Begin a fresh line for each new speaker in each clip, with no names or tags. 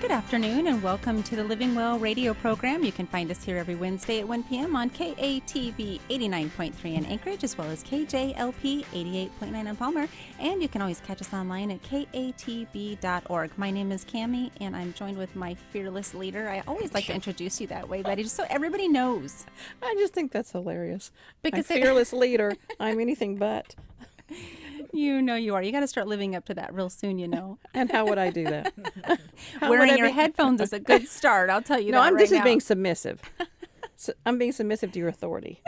Good afternoon and welcome to the Living Well radio program. You can find us here every Wednesday at 1 p.m. on KATV 89.3 in Anchorage as well as KJLP 88.9 in Palmer. And you can always catch us online at katb.org. My name is Cammie and I'm joined with my fearless leader. I always like to introduce you that way, Betty, just so everybody knows.
I just think that's hilarious.
Because
my fearless leader. I'm anything but.
You know you are. You got to start living up to that real soon, you know.
And how would I do that?
Wearing your headphones is a good start. I'll tell you that
No, this is
now.
being submissive. I'm being submissive to your authority.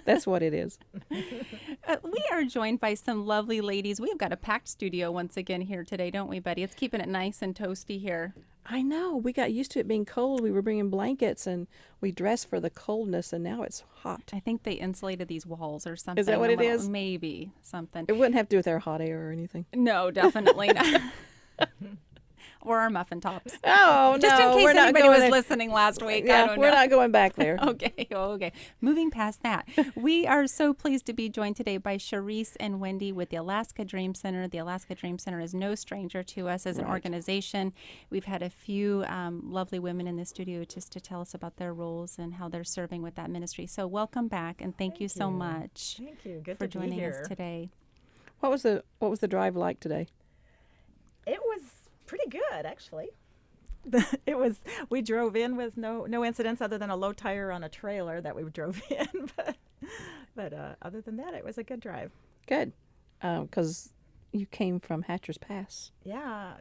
That's what it is.
We are joined by some lovely ladies. We've got a packed studio once again here today, don't we, Betty? It's keeping it nice and toasty here.
I know. We got used to it being cold. We were bringing blankets and we dressed for the coldness, and now it's hot.
I think they insulated these walls or something.
Is that what it is?
Maybe something.
It wouldn't have to do with our hot air or anything.
No, definitely not. Or our muffin tops.
Oh,
Just
no.
in case
we're not
anybody
going
was
there.
listening last week.
Yeah,
I don't
we're
know.
not going back there.
Okay. Moving past that, we are so pleased to be joined today by Cherise and Wendy with the Alaska Dream Center. The Alaska Dream Center is no stranger to us as an organization. We've had a few lovely women in the studio just to tell us about their roles and how they're serving with that ministry. So welcome back, and thank you so much.
Thank you. Good
for
to be
joining
here
us today.
What was the drive like today?
It was pretty good, actually. We drove in with no incidents other than a low tire on a trailer that we drove in, but other than that, it was a good drive.
Good, because you came from Hatcher's Pass.
Yeah.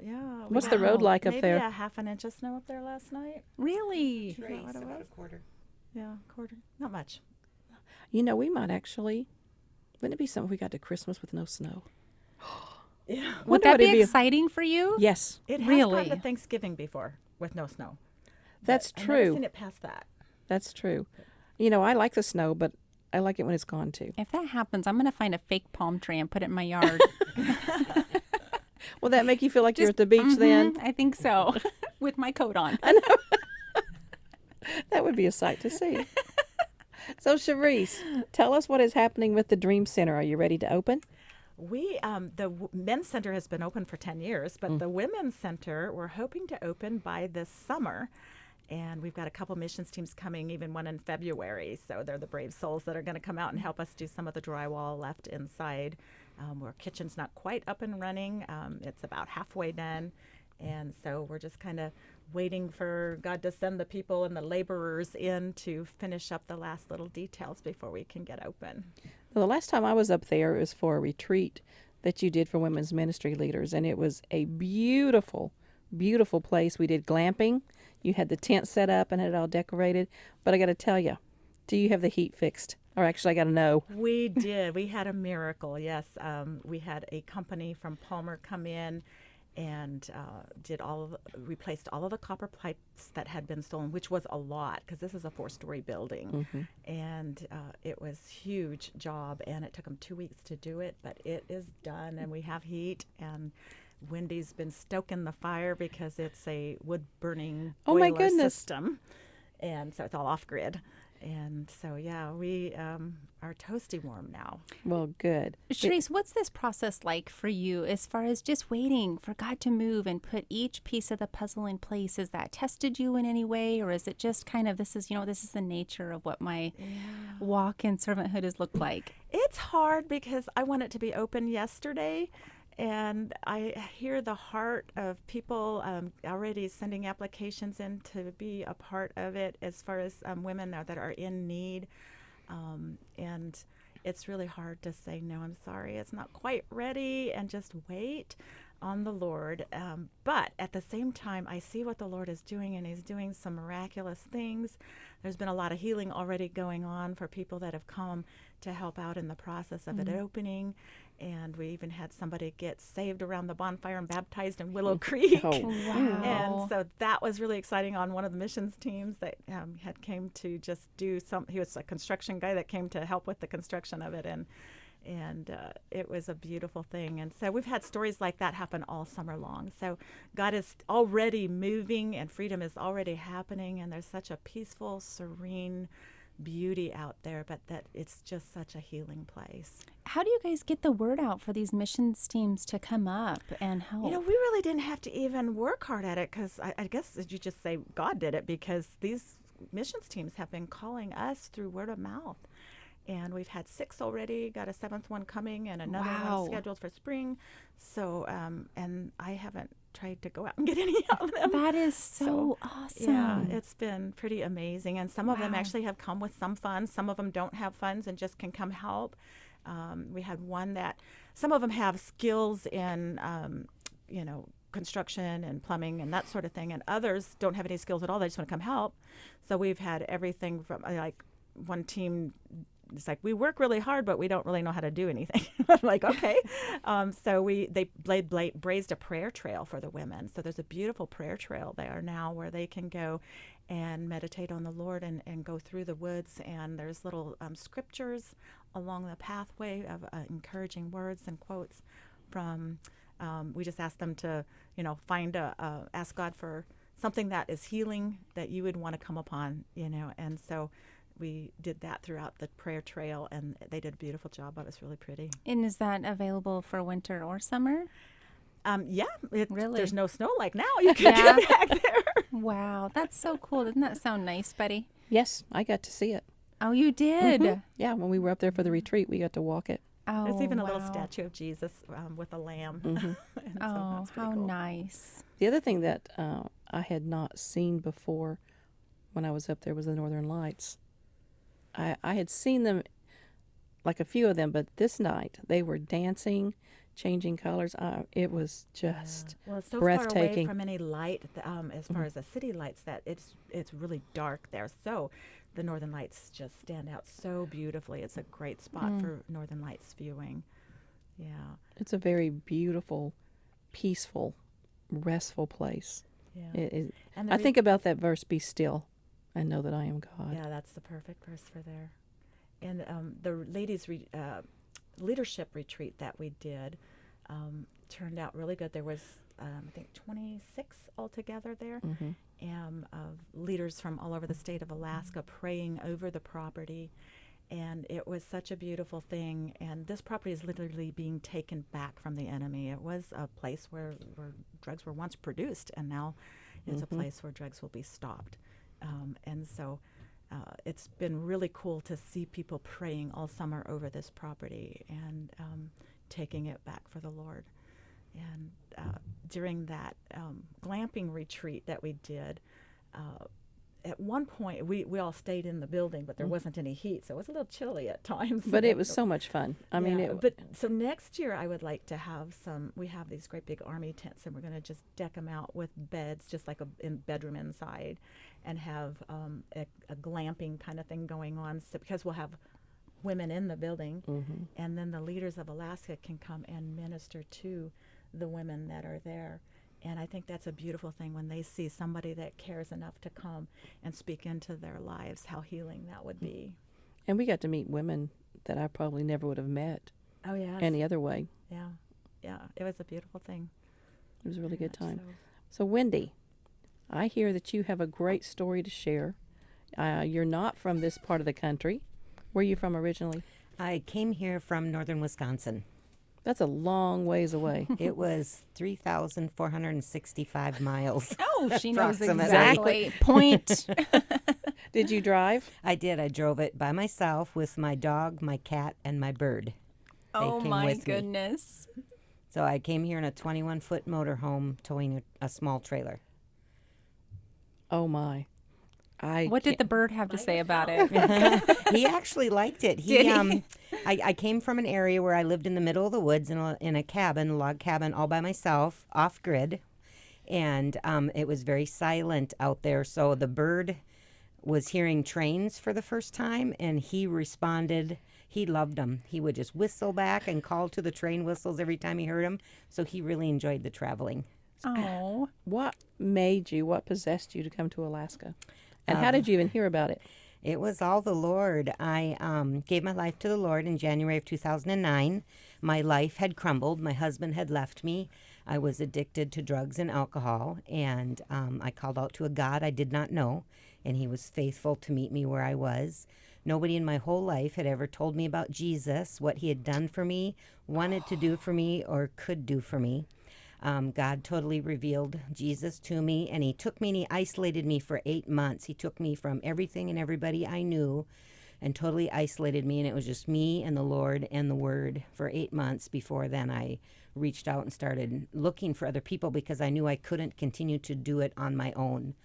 What's the road like up there?
Maybe a half an inch of snow up there last night.
Really?
Is that what it was?
A quarter.
Yeah, quarter. Not much.
You know, we might actually. Wouldn't it be something if we got to Christmas with no snow?
Yeah.
Would that be exciting for you?
Yes.
It has
Really?
gone to Thanksgiving before with no snow.
That's
I've never
true.
seen it past that.
That's true. You know, I like the snow, but I like it when it's gone too.
If that happens, I'm going to find a fake palm tree and put it in my yard.
Will that make you feel like you're at the beach then?
I think so, with my coat on.
That would be a sight to see. So, Cherise, tell us what is happening with the Dream Center. Are you ready to open?
We, men's center has been open for 10 years, but the women's center, we're hoping to open by this summer. And we've got a couple missions teams coming, even one in February. So they're the brave souls that are going to come out and help us do some of the drywall left inside. Our kitchen's not quite up and running. It's about halfway done. And so we're just kind of waiting for God to send the people and the laborers in to finish up the last little details before we can get open.
Well, the last time I was up there, it was for a retreat that you did for women's ministry leaders. And it was a beautiful, beautiful place. We did glamping. You had the tent set up and had it all decorated. But I got to tell you, do you have the heat fixed? Or actually, I got to know.
We did. We had a miracle, yes. We had a company from Palmer come in and replaced all of the copper pipes that had been stolen, which was a lot because this is a 4-story building. And it was a huge job, and it took them 2 weeks to do it, but it is done, and we have heat, and Wendy's been stoking the fire because it's a wood-burning boiler system, and so it's all off-grid. And so, yeah, we are toasty warm now.
Well, good.
Cherise, what's this process like for you as far as just waiting for God to move and put each piece of the puzzle in place? Has that tested you in any way, or is it just kind of this is the nature of what my walk in servanthood has looked like?
It's hard because I want it to be open yesterday. And I hear the heart of people already sending applications in to be a part of it as far as women that are in need. And it's really hard to say, no, I'm sorry, it's not quite ready, and just wait on the Lord. But at the same time, I see what the Lord is doing, and he's doing some miraculous things. There's been a lot of healing already going on for people that have come to help out in the process of it opening. And we even had somebody get saved around the bonfire and baptized in Willow Creek.
Oh,
wow.
And so that was really exciting on one of the missions teams that had came to just do he was a construction guy that came to help with the construction of it. And it was a beautiful thing. And so we've had stories like that happen all summer long. So God is already moving and freedom is already happening. And there's such a peaceful, serene beauty out there, but that it's just such a healing place.
How do you guys get the word out for these missions teams to come up and help?
You know, we really didn't have to even work hard at it, because I guess you just say God did it, because these missions teams have been calling us through word of mouth. And we've had 6 already, got a 7th one coming, and another one scheduled for spring. So, and I haven't tried to go out and get any of them.
That is so awesome.
Yeah, it's been pretty amazing. And some of them actually have come with some funds. Some of them don't have funds and just can come help. We had one that, some of them have skills in, construction and plumbing and that sort of thing. And others don't have any skills at all. They just want to come help. So we've had everything from, like, one team, it's like, we work really hard, but we don't really know how to do anything. I'm like, okay. So they brazed a prayer trail for the women. So there's a beautiful prayer trail there now where they can go and meditate on the Lord and go through the woods. And there's little scriptures along the pathway of encouraging words and quotes from, we just asked them to, ask God for something that is healing that you would want to come upon, and so we did that throughout the prayer trail, and they did a beautiful job. It was really pretty.
And is that available for winter or summer?
Yeah,
really?
There's no snow like now. You can get back there.
Wow, that's so cool. Doesn't that sound nice, Betty?
Yes, I got to see it.
Oh, you did?
Mm-hmm. Yeah, when we were up there for the retreat, we got to walk it.
Oh,
there's even a little statue of Jesus with a lamb.
Mm-hmm.
Oh,
so
how
cool.
nice.
The other thing that I had not seen before when I was up there was the Northern Lights. I had seen them, like a few of them, but this night they were dancing, changing colors. It was just
well, it's so
breathtaking.
far away from any light, as far as the city lights, that it's really dark there. So the Northern Lights just stand out so beautifully. It's a great spot for Northern Lights viewing. Yeah,
it's a very beautiful, peaceful, restful place.
Yeah,
I think about that verse, "Be still and know that I am God."
Yeah, that's the perfect verse for there. And the ladies' leadership retreat that we did turned out really good. There was, I think, 26 altogether there, of leaders from all over the state of Alaska praying over the property. And it was such a beautiful thing. And this property is literally being taken back from the enemy. It was a place where drugs were once produced, and now it's a place where drugs will be stopped. And so it's been really cool to see people praying all summer over this property and taking it back for the Lord. And during that glamping retreat that we did, at one point we all stayed in the building, but there wasn't any heat, so it was a little chilly at times.
But it was so much fun. I mean,
but so next year I would like to have we have these great big army tents, and we're going to just deck them out with beds, just like a bedroom inside, and have a glamping kind of thing going on. So because we'll have women in the building, and then the leaders of Alaska can come and minister to the women that are there. And I think that's a beautiful thing when they see somebody that cares enough to come and speak into their lives, how healing that would be.
And we got to meet women that I probably never would have met any other way.
Yeah. Yeah. It was a beautiful thing.
It was a really good time. So, Wendy, I hear that you have a great story to share. You're not from this part of the country. Where are you from originally?
I came here from northern Wisconsin.
That's a long ways away.
It was 3,465 miles.
Oh, she knows
approximately.
exactly. Point.
Did you drive?
I did. I drove it by myself with my dog, my cat, and my bird.
Oh,
came
my
with me.
goodness.
So I came here in a 21-foot motorhome towing a small trailer.
Oh, my.
What did the bird have to say about it?
He actually liked it.
Did he?
I came from an area where I lived in the middle of the woods in a cabin, a log cabin, all by myself, off grid, and it was very silent out there. So the bird was hearing trains for the first time, and he responded. He loved them. He would just whistle back and call to the train whistles every time he heard them. So he really enjoyed the traveling.
Oh,
what possessed you to come to Alaska? And how did you even hear about it?
It was all the Lord. I gave my life to the Lord in January of 2009. My life had crumbled. My husband had left me. I was addicted to drugs and alcohol, and I called out to a God I did not know. and he was faithful to meet me where I was. Nobody in my whole life had ever told me about Jesus, what he had done for me, wanted to do for me, or could do for me. God totally revealed Jesus to me, and he took me and he isolated me for 8 months. He took me from everything and everybody I knew and totally isolated me, and it was just me and the Lord and the Word for 8 months. Before then, I reached out and started looking for other people because I knew I couldn't continue to do it on my own.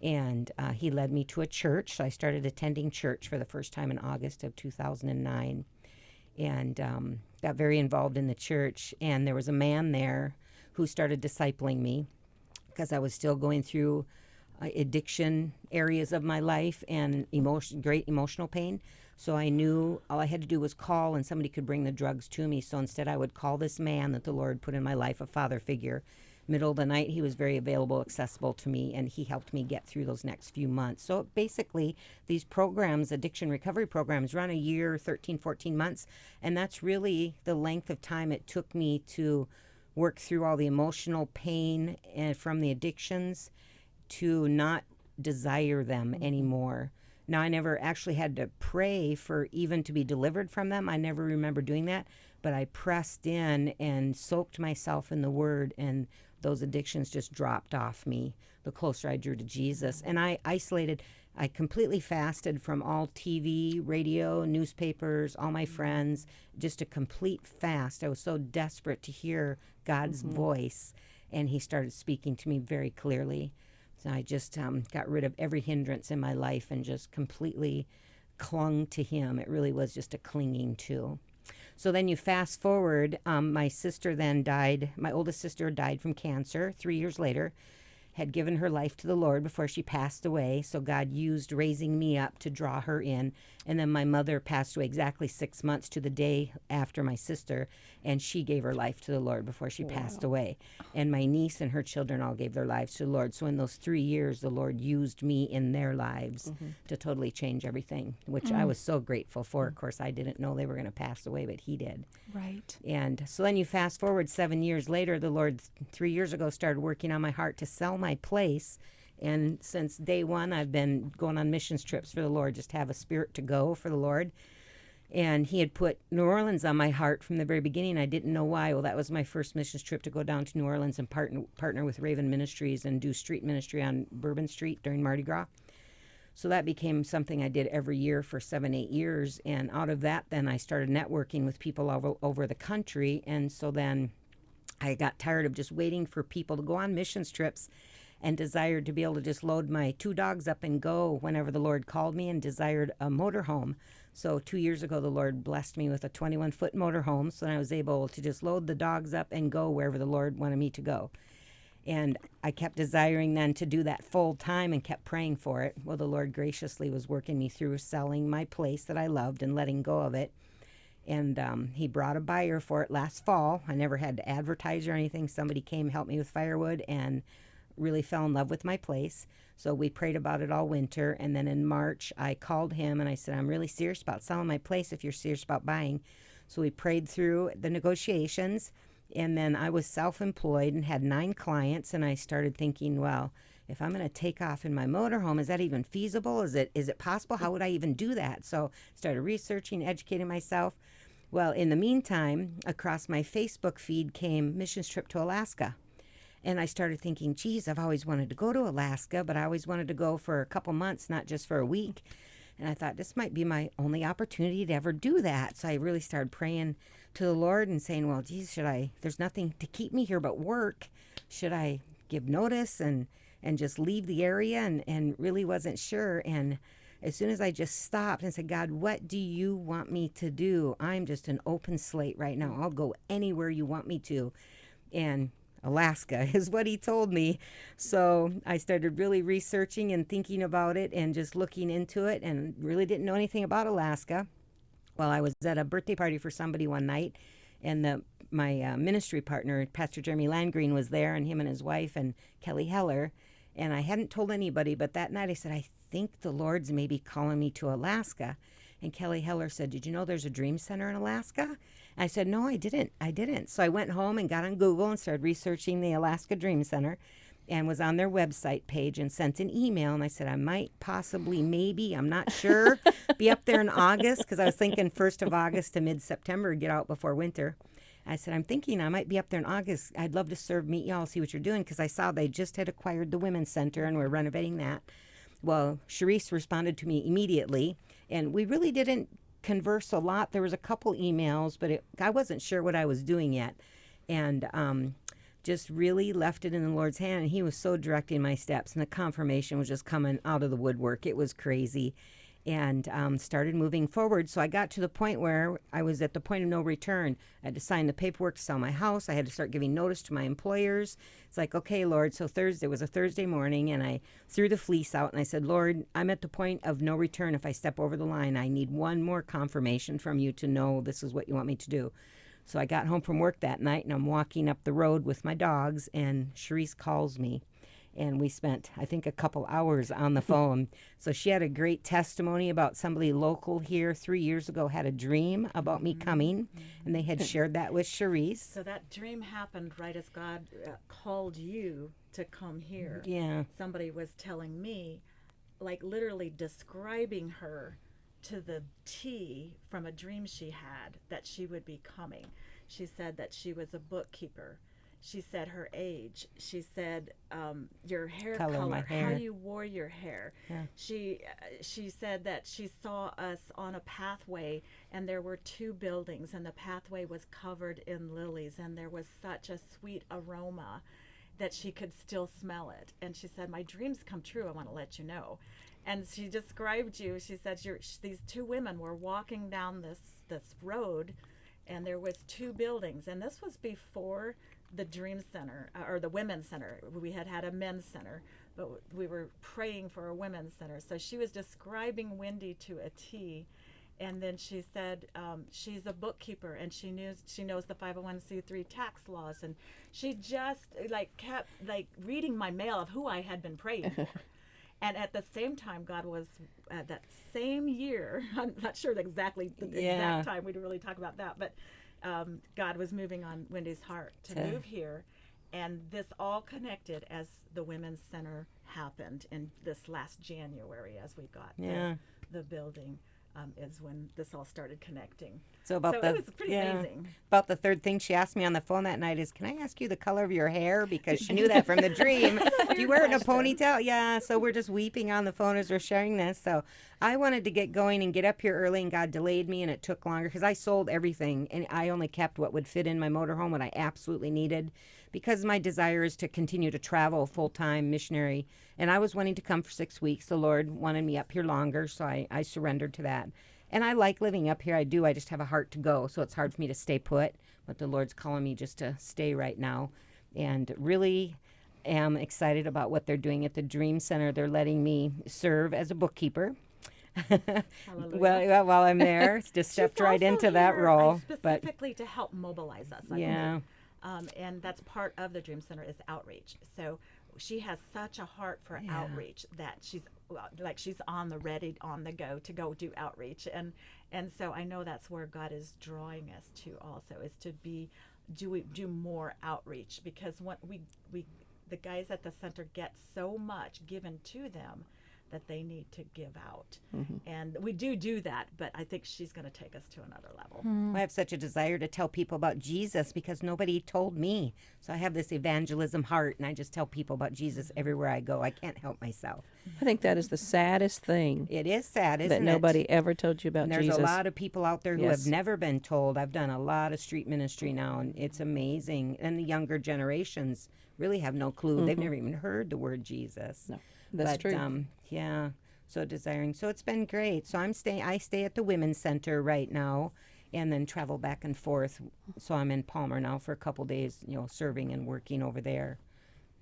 And he led me to a church. So I started attending church for the first time in August of 2009, and got very involved in the church. And there was a man there who started discipling me because I was still going through addiction areas of my life and great emotional pain. So I knew all I had to do was call and somebody could bring the drugs to me. So instead I would call this man that the Lord put in my life, a father figure. Middle of the night, he was very available, accessible to me, and he helped me get through those next few months. So basically, these programs, addiction recovery programs, run a year, 13, 14 months, and that's really the length of time it took me to work through all the emotional pain and from the addictions to not desire them anymore. Now, I never actually had to pray for even to be delivered from them. I never remember doing that, but I pressed in and soaked myself in the Word, and those addictions just dropped off me the closer I drew to Jesus. And I completely fasted from all TV, radio, newspapers, all my friends, just a complete fast. I was so desperate to hear God's voice, and he started speaking to me very clearly. So I just got rid of every hindrance in my life and just completely clung to him. It really was just a clinging to. So then you fast forward, my sister then died. My oldest sister died from cancer 3 years later, had given her life to the Lord before she passed away. So God used raising me up to draw her in. And then my mother passed away exactly 6 months to the day after my sister, and she gave her life to the Lord before she passed away. And my niece and her children all gave their lives to the Lord. So in those 3 years, the Lord used me in their lives to totally change everything, which I was so grateful for. Of course, I didn't know they were going to pass away, but he did.
Right.
And so then you fast forward 7 years later, the Lord 3 years ago started working on my heart to sell my place. And since day one, I've been going on missions trips for the Lord, just to have a spirit to go for the Lord. And he had put New Orleans on my heart from the very beginning. I didn't know why. Well, that was my first missions trip, to go down to New Orleans and partner with Raven Ministries and do street ministry on Bourbon Street during Mardi Gras. So that became something I did every year for 7-8 years. And out of that, then I started networking with people all over the country. And so then I got tired of just waiting for people to go on missions trips, and desired to be able to just load my 2 dogs up and go whenever the Lord called me, and desired a motorhome. So 2 years ago, the Lord blessed me with a 21-foot motorhome, so I was able to just load the dogs up and go wherever the Lord wanted me to go. And I kept desiring then to do that full time and kept praying for it. Well, the Lord graciously was working me through selling my place that I loved and letting go of it. And he brought a buyer for it last fall. I never had to advertise or anything. Somebody came, helped me with firewood, and really fell in love with my place. So we prayed about it all winter. And then in March, I called him and I said, I'm really serious about selling my place if you're serious about buying. So we prayed through the negotiations. And then I was self-employed and had 9 clients. And I started thinking, well, if I'm going to take off in my motorhome, is that even feasible? Is it possible? How would I even do that? So started researching, educating myself. Well, in the meantime, across my Facebook feed came missions trip to Alaska. And I started thinking, geez, I've always wanted to go to Alaska, but I always wanted to go for a couple months, not just for a week. And I thought this might be my only opportunity to ever do that. So I really started praying to the Lord and saying, well, geez, there's nothing to keep me here but work. Should I give notice and just leave the area? And really wasn't sure. And as soon as I just stopped and said, God, what do you want me to do? I'm just an open slate right now. I'll go anywhere you want me to. And Alaska is what he told me. So I started really researching and thinking about it and just looking into it, and really didn't know anything about Alaska. Well, I was at a birthday party for somebody one night, and my ministry partner, Pastor Jeremy Landgreen, was there, and him and his wife and Kelly Heller. And I hadn't told anybody, but that night I said, I think the Lord's maybe calling me to Alaska. And Kelly Heller said, did you know there's a dream center in Alaska? I said, no, I didn't. So I went home and got on Google and started researching the Alaska Dream Center. and was on their website page and sent an email. And I said, I might possibly, maybe, I'm not sure, be up there in August, because I was thinking 1st of August to mid-September, get out before winter. I said, I'm thinking I might be up there in August. I'd love to serve, meet y'all, see what you're doing, because I saw they just had acquired the Women's Center and we're renovating that. Well, Cherise responded to me immediately, and we really didn't converse a lot. There was a couple emails, but I wasn't sure what I was doing yet. And just really left it in the Lord's hand, and he was so directing my steps, and the confirmation was just coming out of the woodwork. It was crazy, and started moving forward. So I got to the point where I was at the point of no return. I had to sign the paperwork to sell my house. I had to start giving notice to my employers. It's like, okay, Lord. So Thursday was a Thursday morning, and I threw the fleece out, and I said, Lord, I'm at the point of no return. If I step over the line, I need one more confirmation from you to know this is what you want me to do. So I got home from work that night, and I'm walking up the road with my dogs, and Cherise calls me, and we spent, I think, a couple hours on the phone. So she had a great testimony about somebody local here 3 years ago had a dream about me coming, and they had shared that with Cherise.
So that dream happened right as God called you to come here.
Yeah.
Somebody was telling me, like literally describing her to the T from a dream she had that she would be coming. She said that she was a bookkeeper. She said her age. She said your hair color,
my hair.
how you wore your hair.
Yeah.
She said that she saw us on a pathway, and there were 2 buildings, and the pathway was covered in lilies, and there was such a sweet aroma that she could still smell it. And she said, my dreams come true. I want to let you know. And she described you. She said these 2 women were walking down this road, and there was 2 buildings. And this was before the Dream Center, or the Women's Center. We had a men's center, but we were praying for a women's center. So she was describing Wendy to a T. And then she said she's a bookkeeper, and she knows the 501c3 tax laws. And she just kept reading my mail of who I had been praying for. And at the same time, God was, that same year, I'm not sure exactly the exact time, we didn't really talk about that, but God was moving on Wendy's heart to move here. And this all connected as the Women's Center happened in this last January as we got the building. Is when this all started connecting. So it was pretty amazing.
About the third thing she asked me on the phone that night is, can I ask you the color of your hair? Because she knew that from the dream. Do you wear it in a ponytail? Yeah, so we're just weeping on the phone as we're sharing this. So I wanted to get going and get up here early, and God delayed me, and it took longer because I sold everything, and I only kept what would fit in my motorhome, what I absolutely needed, because my desire is to continue to travel full-time missionary. And I was wanting to come for 6 weeks. The Lord wanted me up here longer, so I surrendered to that. And I like living up here. I do. I just have a heart to go, so it's hard for me to stay put. But the Lord's calling me just to stay right now. And really am excited about what they're doing at the Dream Center. They're letting me serve as a bookkeeper. While I'm there, just stepped right into that role.
Specifically to help mobilize us. And that's part of the Dream Center is outreach. So she has such a heart for outreach that she's on the go to go do outreach. And so I know that's where God is drawing us to also, is to do more outreach, because when the guys at the center get so much given to them that they need to give out. And we do that, but I think she's going to take us to another level.
I have such a desire to tell people about Jesus because nobody told me. So I have this evangelism heart, and I just tell people about Jesus everywhere I go. I can't help myself.
I think that is the saddest thing.
It is sad, isn't it?
That nobody ever told you about
and
Jesus.
There's a lot of people out there who have never been told. I've done a lot of street ministry now, and it's amazing. And the younger generations really have no clue. They've never even heard the word Jesus.
No. That's true.
Yeah, so desiring. So it's been great. So I stay at the Women's Center right now, and then travel back and forth. So I'm in Palmer now for a couple days, serving and working over there.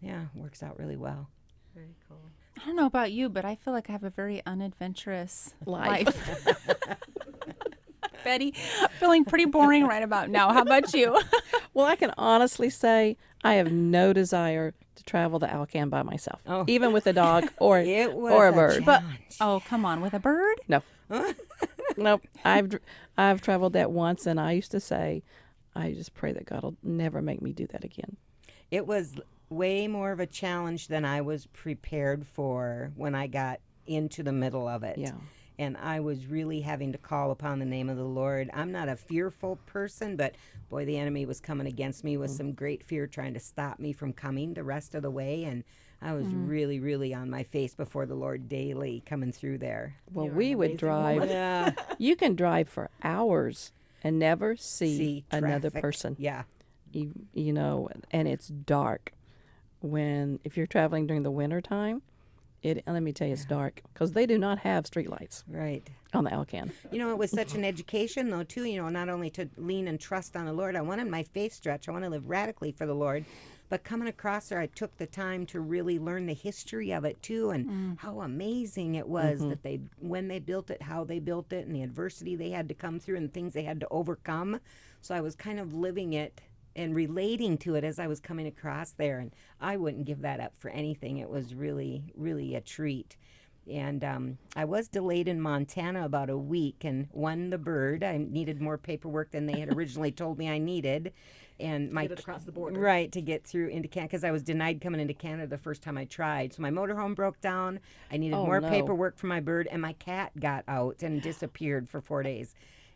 Yeah, works out really well.
Very cool.
I don't know about you, but I feel like I have a very unadventurous life. Betty, feeling pretty boring right about now. How about you?
Well, I can honestly say I have no desire to travel the Alcan by myself, even with a dog or a bird.
But come on, with a bird?
No, nope. I've traveled that once, and I used to say, I just pray that God will never make me do that again.
It was way more of a challenge than I was prepared for when I got into the middle of it.
Yeah.
And I was really having to call upon the name of the Lord. I'm not a fearful person, but boy, the enemy was coming against me with some great fear, trying to stop me from coming the rest of the way. And I was really, really on my face before the Lord daily coming through there.
Well,
You're
we
an
would
amazing
drive.
woman.
Yeah.
You can drive for hours and never see
See
another
traffic.
person.
Yeah.
You know, and it's dark if you're traveling during the winter time. Let me tell you, it's dark because they do not have streetlights
Right.
on the Alcan.
You know, it was such an education, though, too, you know, not only to lean and trust on the Lord. I wanted my faith stretch. I want to live radically for the Lord. But coming across there, I took the time to really learn the history of it, too, and how amazing it was that when they built it, how they built it, and the adversity they had to come through and things they had to overcome. So I was kind of living it and relating to it as I was coming across there, and I wouldn't give that up for anything. It was really, really a treat. And I was delayed in Montana about a week and won the bird. I needed more paperwork than they had originally told me I needed. And
Get it across the border.
Right, to get through into Canada, because I was denied coming into Canada the first time I tried. So my motorhome broke down. I needed
Oh,
more
no.
paperwork for my bird, and my cat got out and disappeared for 4 days.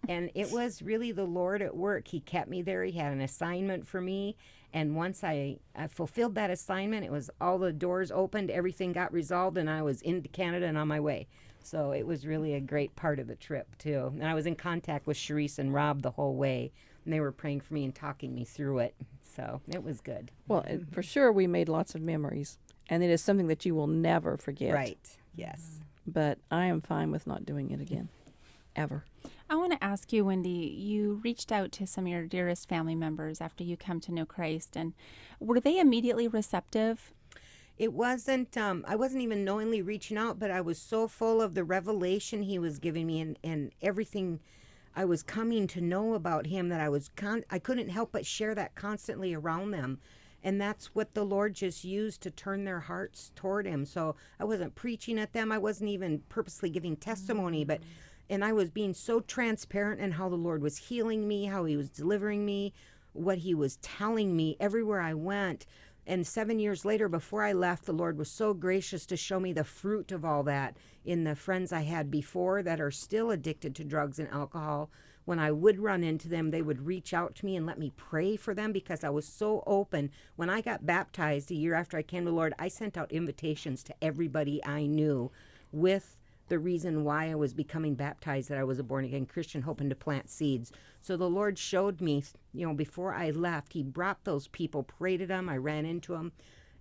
And it was really the Lord at work. He kept me there. He had an assignment for me. And once I fulfilled that assignment, it was all the doors opened, everything got resolved, and I was into Canada and on my way. So it was really a great part of the trip, too. And I was in contact with Cherise and Rob the whole way. And they were praying for me and talking me through it. So it was good.
Well, for sure, we made lots of memories, and it is something that you will never forget.
Right. Yes.
But I am fine with not doing it again, ever.
I want to ask you, Wendy, you reached out to some of your dearest family members after you come to know Christ, and were they immediately receptive?
It wasn't, I wasn't even knowingly reaching out, but I was so full of the revelation he was giving me and everything I was coming to know about him that I couldn't help but share that constantly around them. And that's what the Lord just used to turn their hearts toward him. So I wasn't preaching at them. I wasn't even purposely giving testimony, and I was being so transparent in how the Lord was healing me, how he was delivering me, what he was telling me everywhere I went. And 7 years later, before I left, the Lord was so gracious to show me the fruit of all that in the friends I had before that are still addicted to drugs and alcohol. When I would run into them, they would reach out to me and let me pray for them because I was so open. When I got baptized a year after I came to the Lord, I sent out invitations to everybody I knew with the reason why I was becoming baptized, that I was a born-again Christian, hoping to plant seeds. So the Lord showed me, before I left, he brought those people, prayed to them, I ran into them,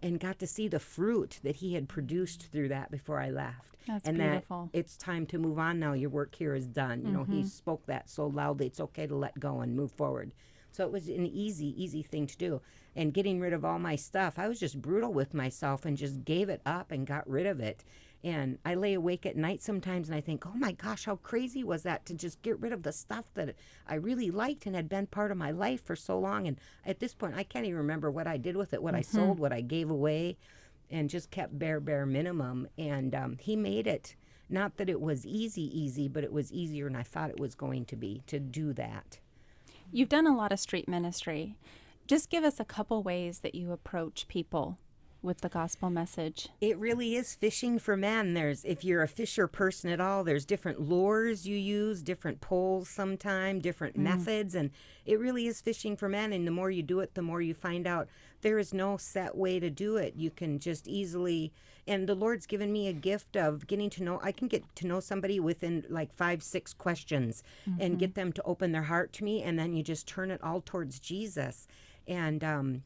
and got to see the fruit that he had produced through that before I left.
That's
and
beautiful.
That it's time to move on now. Your work here is done. He spoke that so loudly. It's okay to let go and move forward. So it was an easy thing to do. And getting rid of all my stuff, I was just brutal with myself and just gave it up and got rid of it. And I lay awake at night sometimes and I think, oh my gosh, how crazy was that to just get rid of the stuff that I really liked and had been part of my life for so long. And at this point, I can't even remember what I did with it, what I sold, what I gave away, and just kept bare minimum. And he made it, not that it was easy, but it was easier than I thought it was going to be to do that.
You've done a lot of street ministry. Just give us a couple ways that you approach people with the gospel message.
It really is fishing for men. If you're a fisher person at all, there's different lures you use, different poles sometime, different methods, and it really is fishing for men. And the more you do it, the more you find out there is no set way to do it. You can just easily, and the Lord's given me a gift of getting to know, I can get to know somebody within like 5-6 questions and get them to open their heart to me, and then you just turn it all towards Jesus. And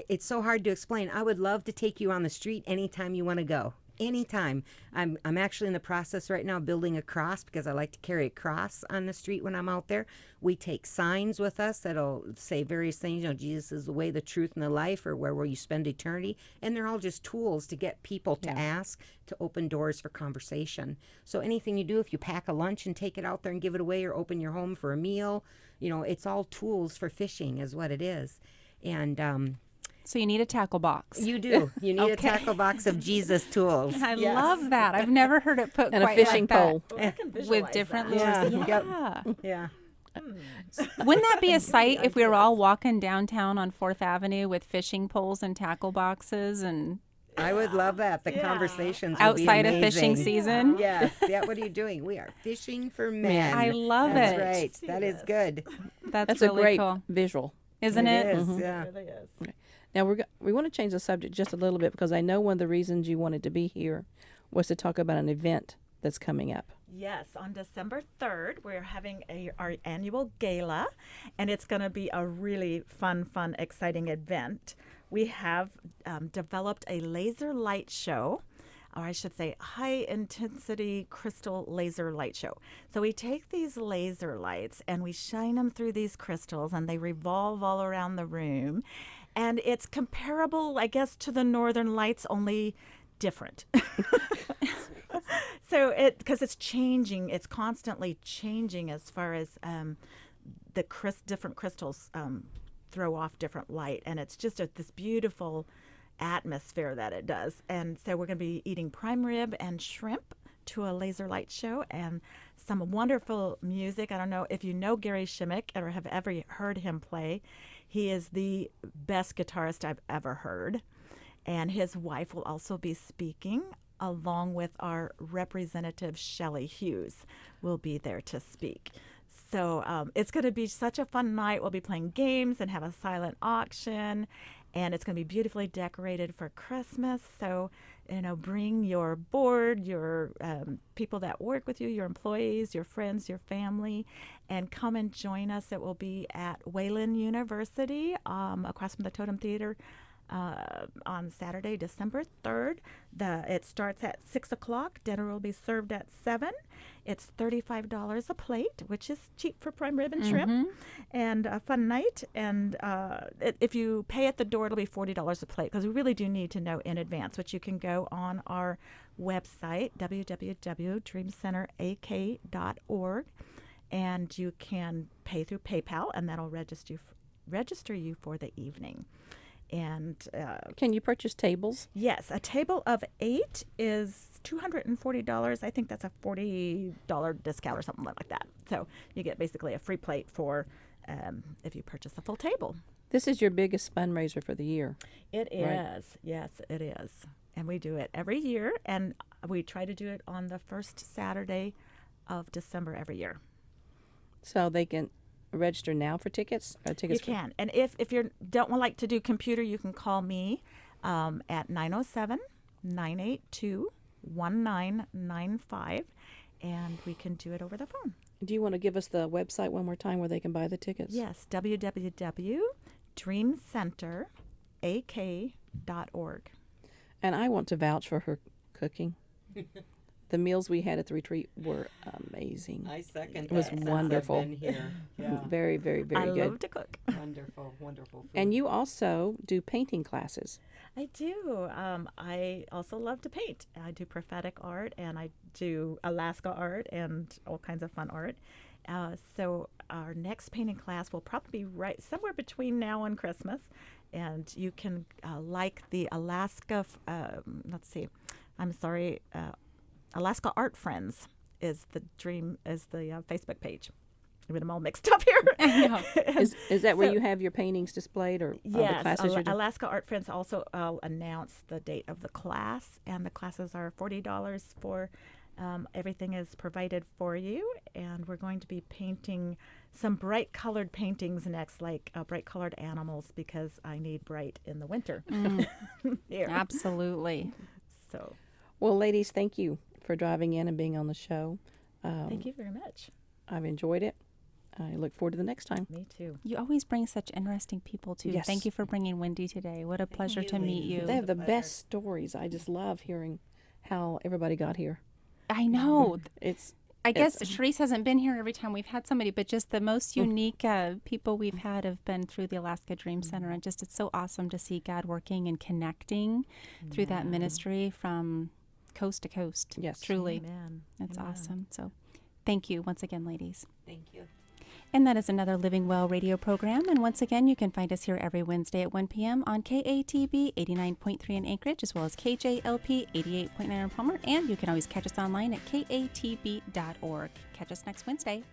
it's so hard to explain. I would love to take you on the street anytime you want to go. Anytime. I'm actually in the process right now building a cross because I like to carry a cross on the street when I'm out there. We take signs with us that'll say various things. Jesus is the way, the truth, and the life, or where will you spend eternity? And they're all just tools to get people to ask, to open doors for conversation. So anything you do, if you pack a lunch and take it out there and give it away, or open your home for a meal, it's all tools for fishing is what it is. And
so you need a tackle box.
you do. You need a tackle box of Jesus tools.
I love that. I've never heard it put
And a
quite
fishing
like that.
pole.
Well, I can
With
visualize
different
that.
lures.
Yeah.
Yeah.
Yeah.
Wouldn't that be a sight if we were all walking downtown on 4th Avenue with fishing poles and tackle boxes and
I would love that. The conversations would
outside
be
of fishing
amazing.
season?
Yes. Yeah. What are you doing? We are fishing for men.
I love
That's
it.
right. That is good.
That's
a
really
great
cool.
visual.
Isn't it?
It is. Yeah.
It really is.
Now we want to change the subject just a little bit because I know one of the reasons you wanted to be here was to talk about an event that's coming up.
Yes, on December 3rd, we're having our annual gala, and it's going to be a really fun, exciting event. We have developed a laser light show, or I should say high-intensity crystal laser light show. So we take these laser lights and we shine them through these crystals, and they revolve all around the room. And it's comparable, I guess, to the Northern Lights, only different. So because it's changing, it's constantly changing as far as the different crystals throw off different light, and it's just this beautiful atmosphere that it does. And so we're going to be eating prime rib and shrimp to a laser light show and some wonderful music. I don't know if you know Gary Shimmick or have ever heard him play. He is the best guitarist I've ever heard. And his wife will also be speaking, along with our representative, Shelley Hughes, will be there to speak. So it's going to be such a fun night. We'll be playing games and have a silent auction, and it's going to be beautifully decorated for Christmas. So, bring your board, your people that work with you, your employees, your friends, your family, and come and join us. It will be at Wayland University, across from the Totem Theater, on Saturday, December 3rd. It starts at 6 o'clock. Dinner will be served at 7. It's $35 a plate, which is cheap for prime rib and shrimp, and a fun night. And if you pay at the door, it'll be $40 a plate, because we really do need to know in advance, which you can go on our website, www.dreamcenterak.org, and you can pay through PayPal, and that'll register you for the evening. And
can you purchase tables?
Yes, a table of 8 is $240. I think that's a $40 discount or something like that. So you get basically a free plate for if you purchase a full table.
This is your biggest fundraiser for the year.
It is.
Right?
Yes, it is. And we do it every year, and we try to do it on the first Saturday of December every year.
So they can register now for tickets?
You can. And if you don't like to do computer, you can call me at 907-982-1995, and we can do it over the phone.
Do you want to give us the website one more time where they can buy the tickets?
Yes, www.dreamcenterak.org.
And I want to vouch for her cooking. The meals we had at the retreat were amazing.
I second
It was
that.
wonderful.
I've been here. Yeah.
Very, very, very
I
good.
love to cook.
Wonderful food.
And you also do painting classes.
I do. I also love to paint. I do prophetic art, and I do Alaska art and all kinds of fun art. So our next painting class will probably be right somewhere between now and Christmas. And you can like the Alaska, Alaska Art Friends is the Facebook page. I mean, I'm all mixed up here.
I know.
Is that where you have your paintings displayed, or the
Yes,
classes you're doing?
Alaska Art Friends also announce the date of the class, and the classes are $40 for everything is provided for you, and we're going to be painting some bright colored paintings next, like bright colored animals, because I need bright in the winter. Here.
Absolutely.
So
Well, ladies, thank you for driving in and being on the show.
thank you very much.
I've enjoyed it. I look forward to the next time.
Me too.
You always bring such interesting people, too.
Yes.
Thank you for bringing Wendy today. What a pleasure
you,
to meet
ladies.
you.
They have the best stories. I just love hearing how everybody got here.
I know. I guess
It's-
Cherise hasn't been here every time we've had somebody, but just the most unique people we've had have been through the Alaska Dream Center. And just it's so awesome to see God working and connecting through that ministry from coast to coast.
Yes.
Truly.
Amen.
That's
Amen.
awesome. So thank you once again, ladies.
Thank you.
And that is another Living Well radio program. And once again, you can find us here every Wednesday at 1 p.m. on KATB 89.3 in Anchorage, as well as KJLP 88.9 in Palmer. And you can always catch us online at katb.org. Catch us next Wednesday.